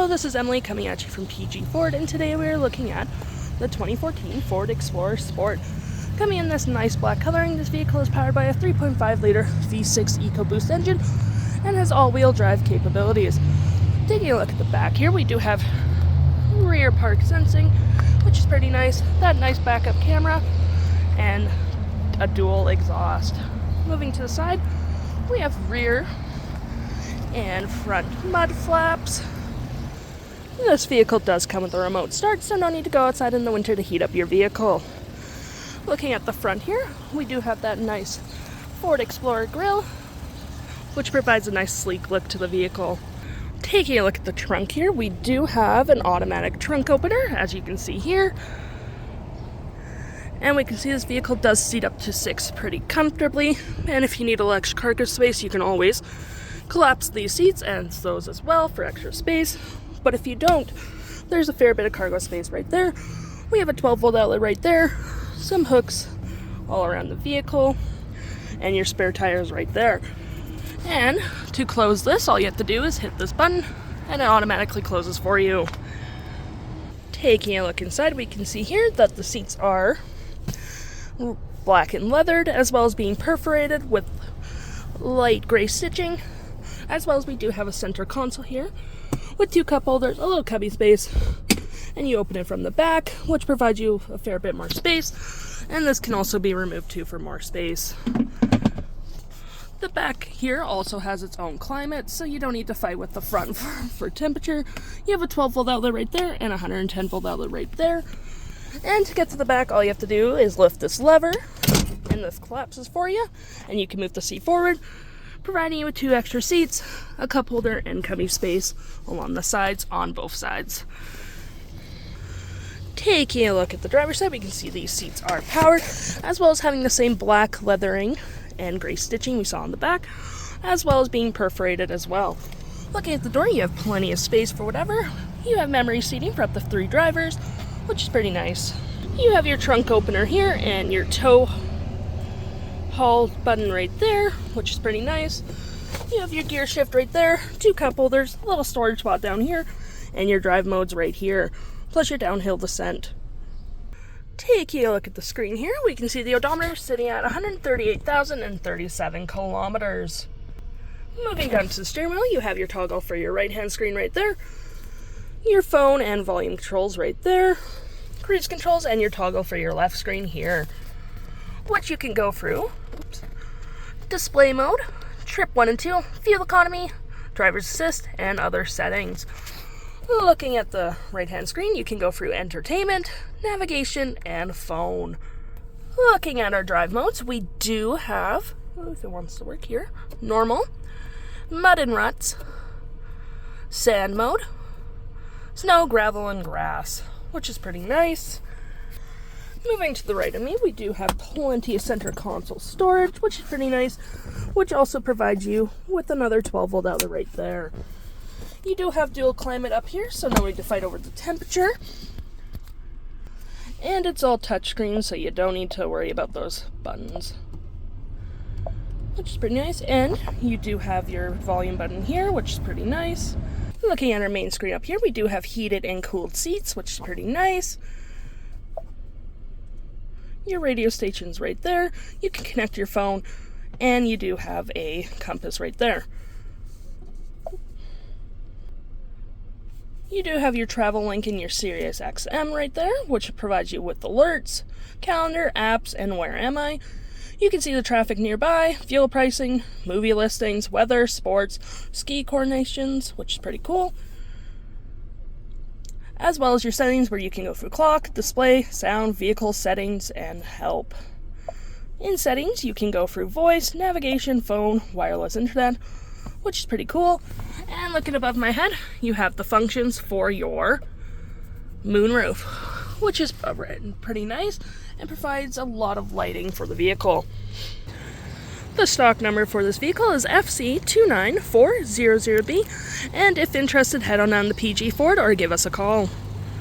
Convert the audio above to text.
Hello, this is Emily coming at you from PG Ford, and today we are looking at the 2014 Ford Explorer Sport. Coming in this nice black coloring, this vehicle is powered by a 3.5-liter V6 EcoBoost engine and has all-wheel drive capabilities. Taking a look at the back here, we do have rear park sensing, which is pretty nice, that nice backup camera, and a dual exhaust. Moving to the side, we have rear and front mud flaps. This vehicle does come with a remote start, so no need to go outside in the winter to heat up your vehicle. Looking at the front here, we do have that nice Ford Explorer grille, which provides a nice sleek look to the vehicle. Taking a look at the trunk here, we do have an automatic trunk opener, as you can see here. And we can see this vehicle does seat up to 6 pretty comfortably, and if you need a little extra cargo space, you can always collapse these seats and those as well for extra space. But if you don't, there's a fair bit of cargo space right there. We have a 12-volt outlet right there, some hooks all around the vehicle, and your spare tires right there. And to close this, all you have to do is hit this button and it automatically closes for you. Taking a look inside, we can see here that the seats are black and leathered, as well as being perforated with light gray stitching, as well as we do have a center console here with 2 cup holders, a little cubby space, and you open it from the back, which provides you a fair bit more space, and this can also be removed too for more space. The back here also has its own climate, so you don't need to fight with the front for temperature. You have a 12-volt outlet right there and a 110-volt outlet right there. And to get to the back, all you have to do is lift this lever, and this collapses for you, and you can move the seat forward, providing you with 2 extra seats, a cup holder, and cubby space along the sides on both sides. Taking a look at the driver's side, we can see these seats are powered, as well as having the same black leathering and gray stitching we saw on the back, as well as being perforated as well. Looking at the door, you have plenty of space for whatever. You have memory seating for up to 3 drivers, which is pretty nice. You have your trunk opener here and your tow haul button right there, which is pretty nice. You have your gear shift right there, 2 cup holders, a little storage spot down here, and your drive modes right here, plus your downhill descent. Taking a look at the screen here, we can see the odometer sitting at 138,037 kilometers. Moving down to the steering wheel, you have your toggle for your right-hand screen right there, your phone and volume controls right there, cruise controls, and your toggle for your left screen here, which you can go through. Display mode, trip 1 and 2, fuel economy, driver's assist, and other settings. Looking at the right-hand screen, you can go through entertainment, navigation, and phone. Looking at our drive modes, we do have, if it wants to work here, normal, mud and ruts, sand mode, snow, gravel, and grass, which is pretty nice. Moving to the right of me, we do have plenty of center console storage, which is pretty nice, which also provides you with another 12-volt outlet right there. You do have dual climate up here, so no need to fight over the temperature. And it's all touchscreen, so you don't need to worry about those buttons, which is pretty nice. And you do have your volume button here, which is pretty nice. Looking at our main screen up here, we do have heated and cooled seats, which is pretty nice. Your radio station's right there. You can connect your phone, and you do have a compass right there. You do have your travel link and your Sirius XM right there, which provides you with alerts, calendar, apps, and where am I. You can see the traffic nearby, fuel pricing, movie listings, weather, sports, ski coordinations, which is pretty cool, as well as your settings where you can go through clock, display, sound, vehicle settings, and help. In settings, you can go through voice, navigation, phone, wireless internet, which is pretty cool. And looking above my head, you have the functions for your moonroof, which is pretty nice and provides a lot of lighting for the vehicle. The stock number for this vehicle is FC29400B, and if interested, head on down to PG Ford or give us a call.